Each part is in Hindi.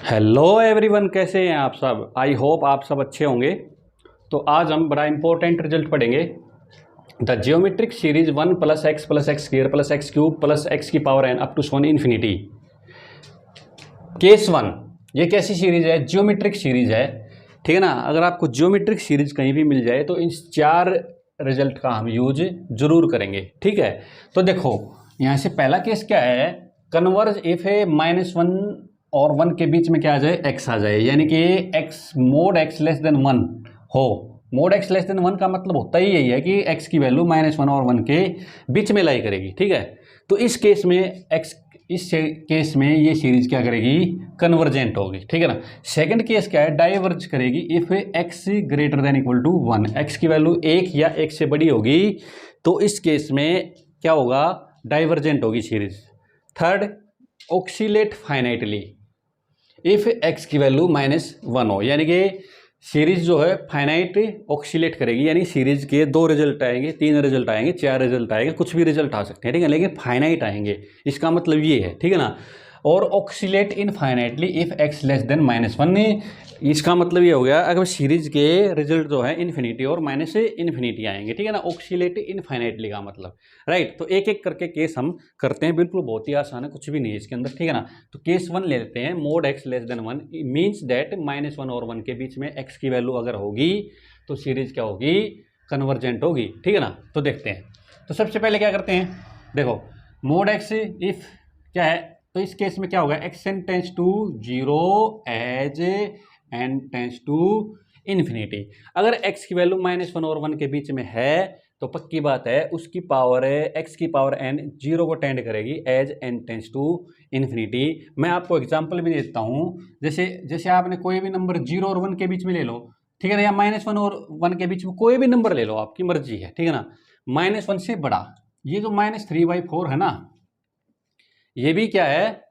हेलो एवरीवन, कैसे हैं आप सब। आई होप आप सब अच्छे होंगे। तो आज हम बड़ा इंपॉर्टेंट रिजल्ट पढ़ेंगे। The geometric series 1 + x square plus X cube plus X की पावर n अप टू सोन इन्फिनिटी। केस 1, ये कैसी सीरीज है? जियोमेट्रिक सीरीज है, ठीक है ना। अगर आपको जियोमेट्रिक सीरीज कहीं भी मिल जाए तो इन 4 रिजल्ट का हम यूज जरूर करेंगे, ठीक है। तो देखो यहाँ से पहला केस क्या है, कन्वर्ज इफ ए -1 और 1 के बीच में क्या आ जाए, x आ जाए, यानी कि x mode x less than 1 हो। मोड x लेस देन 1 का मतलब होता ही यही है कि x की वैल्यू -1 और 1 के बीच में लाई करेगी, ठीक है। तो इस केस में ये सीरीज क्या करेगी, कन्वर्जेंट होगी, ठीक है ना। सेकंड केस क्या है, डाइवर्ज करेगी if x greater than equal to 1, x की वैल्यू 1 या 1 से बड़ी होगी तो इस केस में क्या होगा, डाइवर्जेंट होगी series. Third, oxalate finitely if x की वैल्यू -1 हो, यानी कि सीरीज जो है फाइनाइट ऑक्सीलेट करेगी, यानी सीरीज के 2 रिजल्ट आएंगे, 3 रिजल्ट आएंगे, 4 रिजल्ट आएंगे, कुछ भी रिजल्ट आ सकते हैं, ठीक है, लेकिन फाइनाइट आएंगे, इसका मतलब ये है, ठीक है ना। और oxalate infinitely if x less than -1, इसका मतलब ये हो गया अगर सीरीज के रिजल्ट जो है इन्फिनिटी और माइनस इन्फिनिटी आएंगे, ठीक है ना। ऑक्सीलेट इनफाइनाइटली का मतलब, राइट। तो एक एक करके केस हम करते हैं, बिल्कुल बहुत ही आसान है, कुछ भी नहीं है इसके अंदर, ठीक है ना। तो केस 1 ले लेते हैं, mode x less than 1 means that -1 और 1 के बीच में x की वैल्यू अगर होगी तो सीरीज क्या होगी, कन्वर्जेंट होगी, ठीक है ना। तो देखते हैं, तो सबसे पहले क्या करते हैं, देखो मोड x इफ क्या है, तो इस केस में क्या होगा, xn tends to 0 as n tends to infinity. अगर x की वैल्यू -1 और 1 के बीच में है तो पक्की बात है उसकी पावर है x की पावर n 0 को टेंड करेगी as n tends to infinity. मैं आपको एग्जांपल भी देता हूँ, जैसे आपने कोई भी नंबर 0 और 1 के बीच में ले लो, ठीक है ना, या -1 और 1 के बीच में कोई भी नंबर ले लो, आपकी मर्जी है, ठीक है ना। -1 से बड़ा, ये जो -3/4 है ना, ये भी क्या है,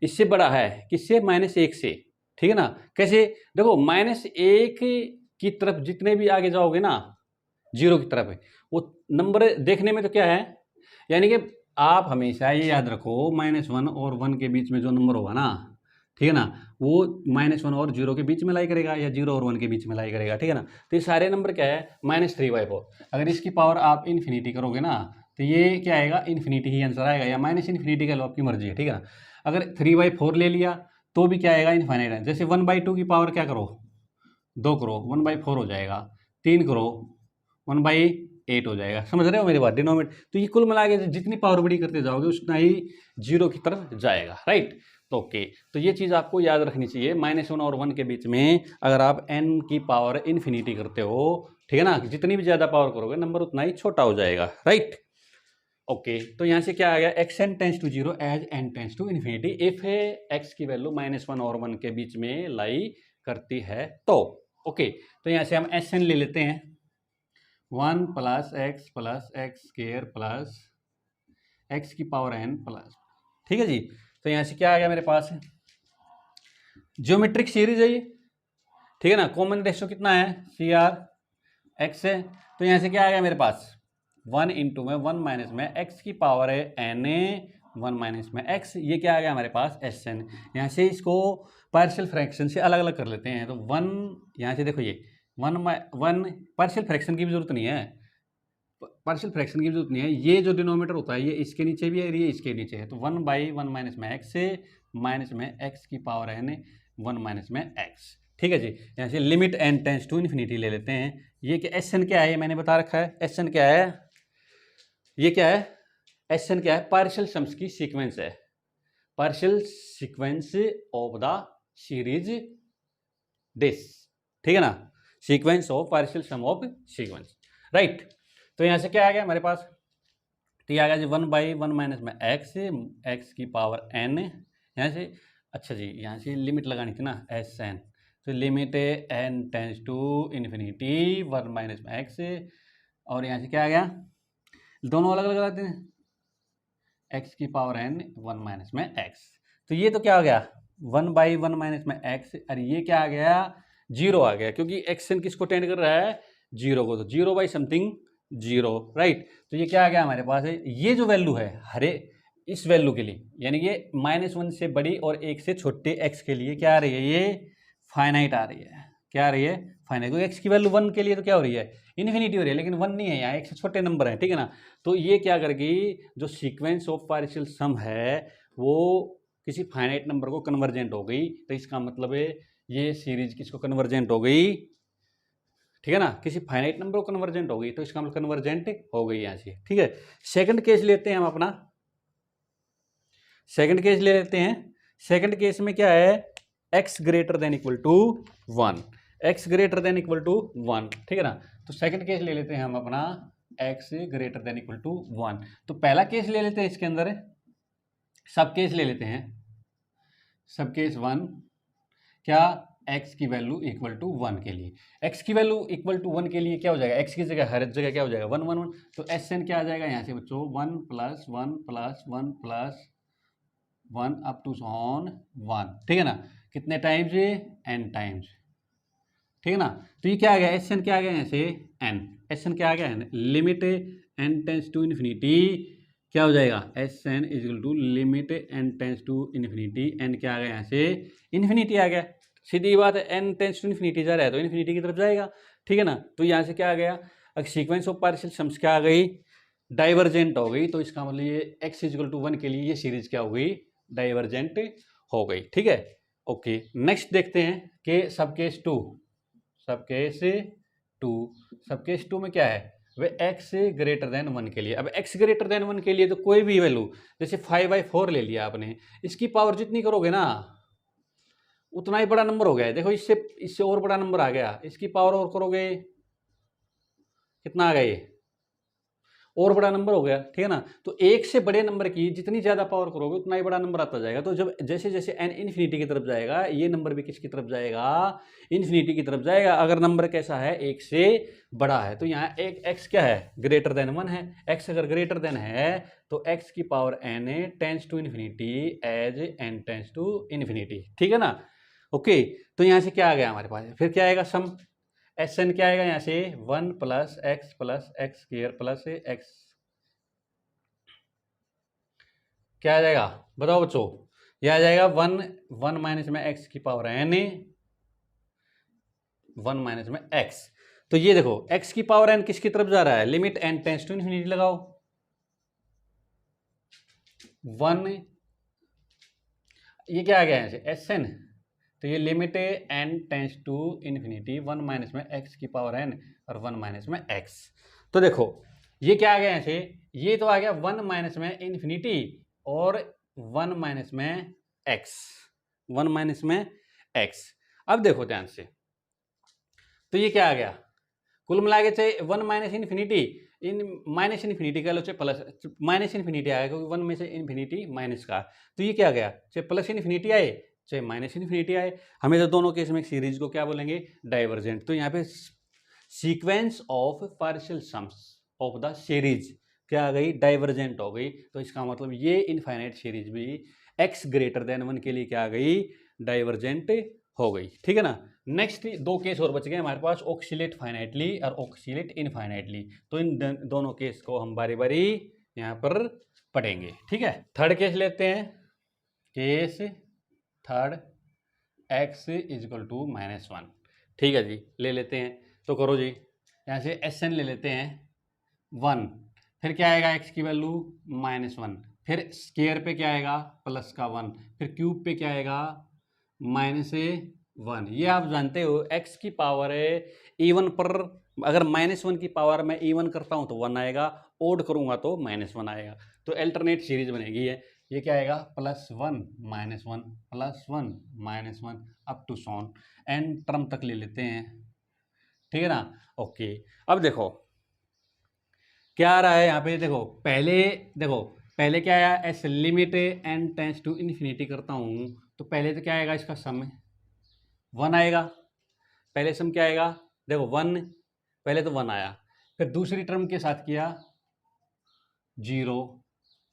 इससे बड़ा है, किससे, -1 से, ठीक है ना। कैसे, देखो -1 की तरफ जितने भी आगे जाओगे ना, 0 की तरफ है, वो नंबर देखने में तो क्या है, यानी कि आप हमेशा ये याद रखो -1 और 1 के बीच में जो नंबर होगा ना, ठीक है ना, वो -1 और 0 के बीच में लाई करेगा या 0 और 1 के बीच में लाई करेगा, ठीक है ना। तो ये सारे नंबर क्या है, -3/4। अगर इसकी पावर आप इन्फिनिटी करोगे ना तो ये क्या आएगा, इन्फिनिटी ही आंसर आएगा, या -इन्फिनिटी का लो, आपकी मर्जी है, ठीक है ना। अगर 3/4 ले लिया तो भी क्या आएगा, इनफाइनाइट है। जैसे 1/2 की पावर क्या करो, 2 करो, 1/4 हो जाएगा, 3 करो, 1/8 हो जाएगा। समझ रहे हो मेरी बात, डिनोमिनेटर। तो ये कुल मिला के जितनी पावर बड़ी करते जाओगे उतना ही 0 की तरफ जाएगा, राइट। तो ओके, तो ये चीज़ आपको याद रखनी चाहिए, -1 और 1 के बीच में अगर आप n की पावर इन्फिनिटी करते हो, ठीक है ना, जितनी भी ज़्यादा पावर करोगे नंबर उतना ही छोटा हो जाएगा, राइट। ओके, तो यहाँ से क्या आ गया, xn tends to 0 as n tends to infinity if x की वैल्यू -1 और 1 के बीच में लाई करती है तो। ओके, तो यहाँ से हम Sn ले लेते हैं, 1 + x स्क्वायर प्लस x की पावर n प्लस, ठीक है जी। तो यहाँ से क्या आ गया मेरे पास, ज्योमेट्रिक सीरीज है ये, ठीक है ना। कॉमन रेशियो कितना है, CR x है। तो यहाँ से क्या आ गया मेरे पास, 1 इंटू में 1 माइनस में x की पावर है n, 1 माइनस में x, ये क्या आ गया हमारे पास, Sn। यहाँ से इसको पार्शियल फ्रैक्शन से अलग अलग कर लेते हैं। तो 1, यहाँ से देखो ये 1 पार्शियल फ्रैक्शन की भी जरूरत नहीं है, पार्शियल फ्रैक्शन की जरूरत नहीं है, ये जो डिनोमिनेटर होता है ये इसके नीचे भी है, ये इसके नीचे है। तो 1/1 माइनस में x से माइनस में x की पावर है n, 1 माइनस में x, ठीक है जी। यहाँ से limit n tends to infinity ले लेते हैं। ये कि Sn क्या है, ये मैंने बता रखा है, Sn क्या है, ये क्या है, Sn क्या है, पार्शियल सम्स की सीक्वेंस है, partial sequence of the series this, ठीक है ना, sequence of partial sum of sequence, right. तो यहाँ से क्या आ गया हमारे पास, तो ये आ गया जी 1/1 माइनस में x की पावर n, यहाँ से, अच्छा जी, यहाँ से लिमिट लगानी थी ना, Sn, तो limit n tends to infinity 1 minus में x, और यहाँ से क्या आ गया, दोनों अलग अलग लगाते हैं, x की पावर n 1 माइनस में x। तो ये तो क्या आ गया, 1/1 माइनस में x, और ये क्या आ गया, 0 आ गया, क्योंकि xn किसको टेंड कर रहा है, 0 को, तो 0/समथिंग 0, राइट। तो ये क्या आ गया हमारे पास है, ये जो वैल्यू है, हरे इस वैल्यू के लिए, यानी कि -1 से बड़ी और 1 से छोटे x के लिए क्या आ रही है, ये फाइनाइट आ रही है। क्या आ रही है, फाइनाइट। क्योंकि x की वैल्यू 1 के लिए तो क्या हो रही है, इन्फिनिटी हो रही है, लेकिन 1 नहीं है यहाँ, 1 से छोटे नंबर है, ठीक है ना। तो ये क्या करेगी, जो सीक्वेंस ऑफ पार्शियल सम है वो किसी फाइनाइट नंबर को कन्वर्जेंट हो गई, तो इसका मतलब है ये सीरीज किसको कन्वर्जेंट हो गई, ठीक है ना, किसी फाइनाइट नंबर को कन्वर्जेंट हो गई, तो इसका मतलब कन्वर्जेंट हो गई यहाँ से, ठीक है। सेकंड केस लेते हैं हम अपना, सेकंड केस ले लेते हैं। सेकंड केस में क्या है, x greater than equal to 1, x greater than equal to 1, ठीक है ना। तो सेकंड केस ले लेते हैं हम अपना x greater than equal to 1। तो पहला केस ले लेते हैं, इसके अंदर सब केस ले लेते हैं, सब केस 1, क्या, x की वैल्यू इक्वल टू 1 के लिए, x की वैल्यू इक्वल टू 1 के लिए क्या हो जाएगा, x की जगह हर जगह क्या हो जाएगा 1 1 1, तो Sn क्या आ जाएगा यहाँ से बच्चों 1 + 1 + 1 + 1 अप टू ऑन 1, ठीक है ना। कितने टाइम्स, n टाइम्स, ठीक है ना। तो ये क्या आ गया, Sn क्या आ गया यहाँ से n, Sn क्या आ गया n, limit n tends to infinity क्या हो जाएगा, Sn equal to limit n tends to infinity, n क्या आ गया यहाँ से इन्फिनिटी आ गया। सीधी बात है, n टेंस टू इन्फिनिटी जा रहा है तो इन्फिनिटी की तरफ जाएगा, ठीक है ना। तो यहाँ से क्या आ गया, अब सीक्वेंस ऑफ पार्शियल सम्स क्या आ गई, डाइवर्जेंट हो गई। तो इसका मतलब ये x इक्वल टू 1 के लिए ये सीरीज क्या हो गई, डाइवर्जेंट हो गई, ठीक है। ओके, नेक्स्ट देखते हैं कि सब केस 2, सब केस 2, सब केस 2 में क्या है, वे x ग्रेटर देन 1 के लिए। अब x ग्रेटर देन 1 के लिए तो कोई भी वैल्यू, जैसे 5/4 ले लिया आपने, इसकी पावर जितनी करोगे ना उतना ही बड़ा नंबर हो गया है। देखो इससे इससे और बड़ा नंबर आ गया, इसकी पावर और करोगे कितना आ गया, ये और बड़ा नंबर हो गया, ठीक है ना। तो एक से बड़े नंबर की जितनी ज्यादा पावर करोगे उतना ही बड़ा नंबर आता जाएगा। तो जब जैसे जैसे n इन्फिनिटी की तरफ जाएगा, ये नंबर भी किसकी तरफ जाएगा, इन्फिनिटी की तरफ जाएगा। अगर नंबर कैसा है, एक से बड़ा है, तो यहाँ एक x क्या है, ग्रेटर देन 1 है। x अगर ग्रेटर देन है तो x की power n tends to infinity as n tends to infinity, ठीक है ना। ओके, तो यहाँ से क्या आ गया हमारे पास, फिर क्या आएगा, सम Sn क्या आएगा यहाँ से 1 + x + x² + x, क्या आ जाएगा बताओ बच्चों, यह आ जाएगा 1 माइनस में x की पावर n, 1 माइनस में x। तो ये देखो x की पावर n किसकी तरफ जा रहा है, limit n tends to infinity लगाओ, 1, ये क्या आ गया यहाँ से Sn, तो ये limit n tends to infinity 1 minus में x की पावर n और 1 माइनस में x। तो देखो ये क्या आ गया यहाँ से, ये तो आ गया 1 माइनस में इन्फिनिटी और 1 माइनस में x, 1 माइनस में x। अब देखो ध्यान से, तो ये क्या आ गया, कुल मिला के चाहे 1 माइनस इन्फिनिटी, इन माइनस इन्फिनिटी का लो चाहे प्लस माइनस इन्फिनिटी आएगा, क्योंकि 1 में से इन्फिनिटी माइनस का, तो ये क्या आ गया, चाहे प्लस इन्फिनिटी आए चाहे माइनस इन्फिनिटी आए, हमें तो दोनों केस में सीरीज को क्या बोलेंगे, डाइवर्जेंट। तो यहाँ पे sequence of partial sums of the series क्या आ गई, डाइवर्जेंट हो गई। तो इसका मतलब ये इनफाइनाइट सीरीज भी x ग्रेटर देन 1 के लिए क्या आ गई, डाइवर्जेंट हो गई, ठीक है ना। नेक्स्ट 2 केस और बच गए हमारे पास, ऑक्सीलेट फाइनाइटली और ऑक्सीलेट इनफाइनाइटली। तो इन दोनों केस को हम बारी बारी यहाँ पर पढ़ेंगे, ठीक है। थर्ड केस लेते हैं, case third x equal to -1, ठीक है जी, ले लेते हैं। तो करो जी, यहाँ से Sn ले लेते हैं 1, फिर क्या आएगा x की वैल्यू -1, फिर स्केयर पे क्या आएगा प्लस का 1, फिर क्यूब पे क्या आएगा -1। ये आप जानते हो x की पावर है इवन पर, अगर -1 की पावर मैं इवन करता हूँ तो 1 आएगा, ओड करूँगा तो -1 आएगा। तो अल्टरनेट सीरीज बनेगी है, ये क्या आएगा +1 -1 +1 -1 अप टू सॉन n टर्म तक ले लेते हैं, ठीक है ना। ओके, अब देखो क्या आ रहा है यहाँ पे, देखो पहले क्या आया, S limit n tends to infinity करता हूँ, तो पहले तो क्या आएगा, इसका सम 1 आएगा, पहले सम क्या आएगा, देखो 1, पहले तो 1 आया, फिर दूसरी टर्म के साथ किया 0,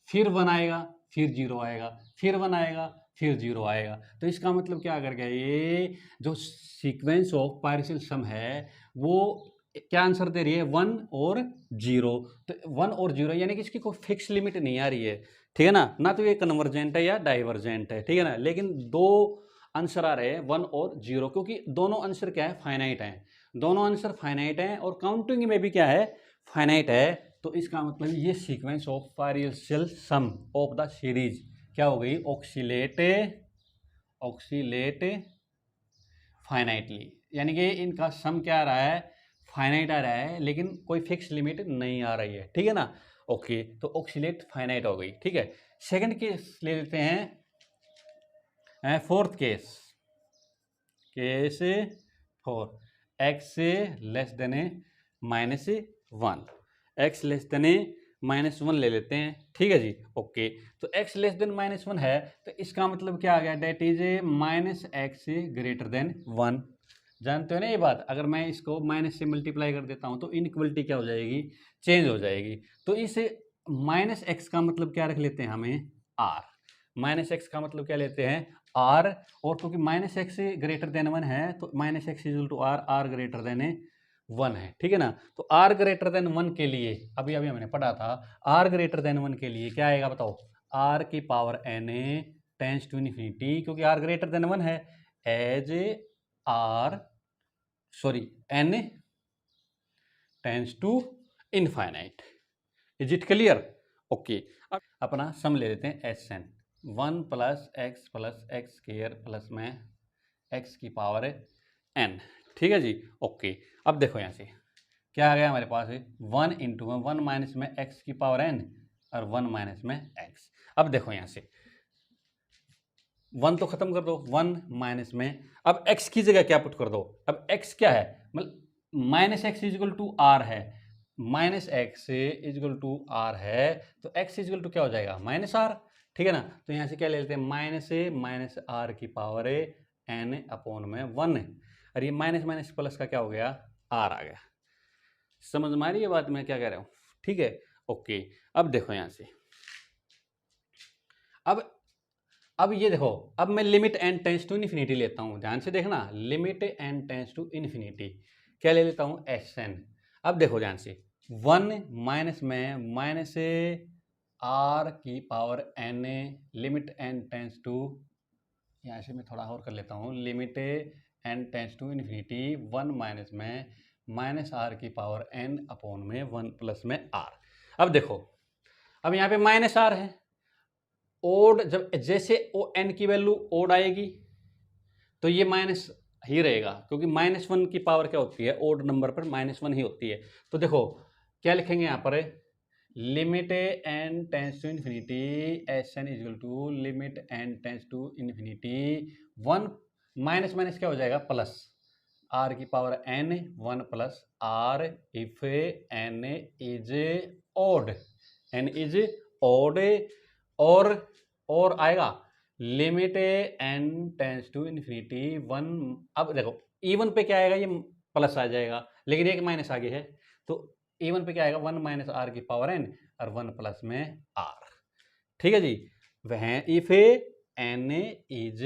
फिर 1 आएगा, फिर 0 आएगा, फिर 1 आएगा, फिर 0 आएगा। तो इसका मतलब क्या कर गया, ये जो सीक्वेंस ऑफ पार्शियल सम है वो क्या आंसर दे रही है, 1 और 0। तो 1 और 0 यानी कि इसकी कोई फिक्स लिमिट नहीं आ रही है, ठीक है ना तो ये कन्वर्जेंट है या डाइवर्जेंट है, ठीक है ना। लेकिन दो आंसर आ रहे हैं 1 और 0, क्योंकि दोनों आंसर क्या है, फाइनाइट हैं, दोनों आंसर फाइनाइट हैं और काउंटिंग में भी क्या है, फाइनाइट है। तो इसका मतलब ये sequence of partial sum of the series क्या हो गई, ऑक्सीलेट फाइनाइटली, यानी कि इनका सम क्या आ रहा है, फाइनाइट आ रहा है, लेकिन कोई फिक्स लिमिट नहीं आ रही है, ठीक है ना। ओके, तो ऑक्सीलेट फाइनाइट हो गई, ठीक है। सेकंड केस ले लेते हैं, fourth case 4, x less than -1, x less than -1 ले लेते हैं, ठीक है जी। ओके, तो x लेस देन -1 है, तो इसका मतलब क्या आ गया, that is -x greater than 1। जानते हो ना ये बात, अगर मैं इसको माइनस से मल्टीप्लाई कर देता हूँ तो इनइक्वलिटी क्या हो जाएगी, चेंज हो जाएगी। तो इस -x का मतलब क्या रख लेते हैं हमें, r, -x का मतलब क्या लेते हैं, r, और क्योंकि -x ग्रेटर देन 1 है तो -x = r, r greater than 1 है, ठीक है ना। तो r ग्रेटर देन 1 के लिए अभी हमने पढ़ा था, r ग्रेटर देन 1 के लिए क्या आएगा बताओ, r की power n tends to infinity, क्योंकि r ग्रेटर देन 1 है, as n tends to infinite. Is it clear? Okay, अब अपना सम ले लेते हैं Sn, 1 + x स्क्वायर प्लस में x की पावर n, ठीक है जी। ओके, अब देखो यहाँ से क्या आ गया हमारे पास, 1 × 1 माइनस में x की पावर n और 1 माइनस में x। अब देखो यहाँ से 1 तो खत्म कर दो, 1 माइनस में, अब x की जगह क्या पुट कर दो, अब x क्या है, मतलब -x = r है, -x = r है, तो x = क्या हो जाएगा, -r, ठीक है ना। तो यहाँ से क्या ले लेते हैं, -r की पावर n/1, और ये माइनस प्लस का क्या हो गया, r आ गया। समझ में आ रही है बात मैं क्या कह रहा हूँ, ठीक है। ओके, अब देखो यहाँ से, अब ये देखो, अब मैं limit n tends to infinity लेता हूँ, ध्यान से देखना, limit n tends to infinity क्या ले लेता हूँ, Sn। अब देखो ध्यान से, 1 माइनस में -r की power n, limit n tends to, यहाँ से मैं थोड़ा और कर लेता हूँ, limit n tends to infinity 1 minus में -r की पावर n/1 प्लस में r। अब देखो, अब यहाँ पे -r है, ओड, जब जैसे n की वैल्यू ओड आएगी तो ये माइनस ही रहेगा, क्योंकि -1 की पावर क्या होती है, ओड नंबर पर -1 ही होती है। तो देखो क्या लिखेंगे यहाँ पर, limit n tends to infinity Sn = limit n tends to infinity 1 minus क्या हो जाएगा, प्लस r की power n 1 plus r if n is odd, n is odd, और आएगा limit n tends to infinity 1। अब देखो E1 पे क्या आएगा, ये प्लस आ जाएगा, लेकिन एक माइनस आगे है, तो E1 पे क्या आएगा, 1 माइनस r की पावर n और 1 प्लस में r, ठीक है जी। वह if n is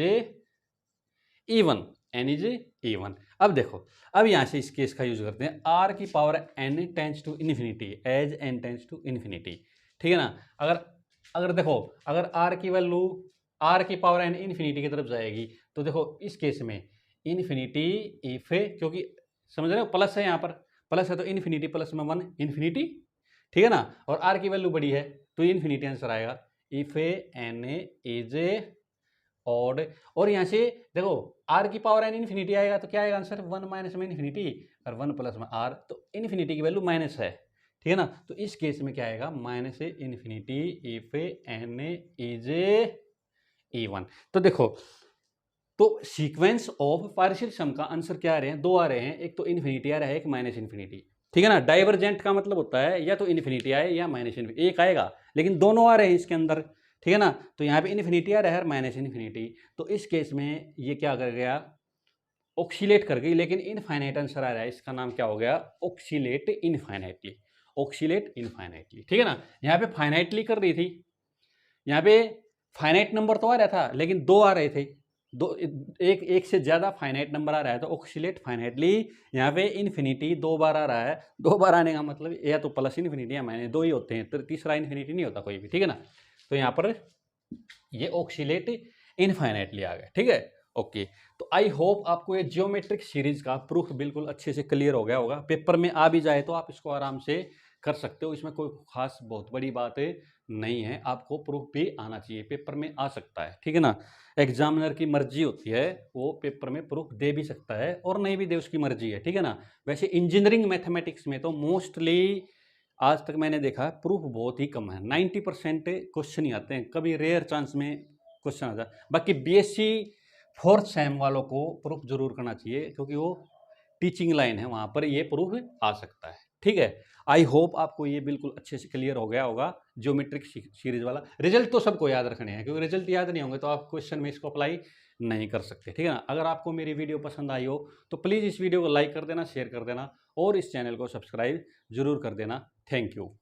E1, n is E1। अब देखो, अब यहाँ से इस केस का यूज करते हैं, r की power n tends to infinity, as n tends to infinity, ठीक है ना। अगर देखो, अगर r की वैल्यू, r की पावर n इन्फिनिटी की तरफ जाएगी, तो देखो इस केस में इन्फिनिटी इफ, क्योंकि समझ रहे हो प्लस है, यहाँ पर प्लस है तो इन्फिनिटी प्लस में 1 इन्फिनिटी, ठीक है ना, और r की वैल्यू बड़ी है तो इन्फिनिटी आंसर आएगा, इफ n इज ऑड। और यहाँ से देखो r की पावर n इन्फिनिटी आएगा तो क्या आएगा आंसर, 1 माइनस में इन्फिनिटी और 1 प्लस में r, तो इन्फिनिटी की वैल्यू माइनस है, ठीक है ना। तो इस केस में क्या आएगा, -infinity if n is E1। तो देखो, तो सीक्वेंस ऑफ पार्शियल सम का आंसर क्या आ रहे हैं, दो आ रहे हैं, एक तो इन्फिनिटी आ रहा है, एक -इन्फिनिटी, ठीक है ना। डाइवर्जेंट का मतलब होता है या तो इन्फिनिटी आए या -इन्फिनिटी, एक आएगा, लेकिन दोनों आ रहे हैं इसके अंदर, ठीक है ना। तो यहाँ पे इन्फिनिटी आ रहा है और -इन्फिनिटी, तो इस केस में ये क्या कर गया, ऑक्सीलेट कर गई, लेकिन इनफाइनाइट आंसर आ रहा है, इसका नाम क्या हो गया, ऑक्सीलेट इनफाइनाइटली, ऑक्सीलेट इनफाइनाइटली, ठीक है ना। यहाँ पे फाइनाइटली कर रही थी, यहाँ पे फाइनाइट नंबर तो आ रहा था, लेकिन दो आ रहे थे, दो, एक से ज़्यादा फाइनाइट नंबर आ रहा है, तो ऑक्सीलेट फाइनाइटली। यहाँ पे इन्फिनिटी 2 बार आ रहा है, 2 बार आने का मतलब या तो प्लस इन्फिनिटी या माइनस, दो ही होते हैं, तीसरा इन्फिनिटी नहीं होता कोई भी, ठीक है ना। तो यहाँ पर ये ऑक्सीलेट इनफाइनाइटली आ गया, ठीक है। ओके, तो आई होप आपको ये जियोमेट्रिक सीरीज का प्रूफ बिल्कुल अच्छे से क्लियर हो गया होगा। पेपर में आ भी जाए तो आप इसको आराम से कर सकते हो, इसमें कोई खास बहुत बड़ी बात नहीं है। आपको प्रूफ भी आना चाहिए, पेपर में आ सकता है, ठीक है ना। एग्जामिनर की मर्जी होती है, वो पेपर में प्रूफ दे भी सकता है और नहीं भी दे, उसकी मर्जी है, ठीक है ना। वैसे इंजीनियरिंग मैथमेटिक्स में तो मोस्टली आज तक मैंने देखा प्रूफ बहुत ही कम है, 90% क्वेश्चन ही आते हैं, कभी रेयर चांस में क्वेश्चन आता है। बाकी बीएससी फोर्थ सेम वालों को प्रूफ जरूर करना चाहिए, क्योंकि वो टीचिंग लाइन है, वहां पर ये प्रूफ आ सकता है, ठीक है। आई होप आपको ये बिल्कुल अच्छे से क्लियर हो गया होगा ज्योमेट्रिक सीरीज वाला। रिजल्ट तो सबको याद रखने हैं, क्योंकि रिजल्ट याद नहीं होंगे तो आप क्वेश्चन में इसको अप्लाई नहीं कर सकते, ठीक है ना। अगर आपको मेरी वीडियो पसंद आई हो तो प्लीज़ इस वीडियो को लाइक कर देना, शेयर कर देना और इस चैनल को सब्सक्राइब जरूर कर देना। Thank you.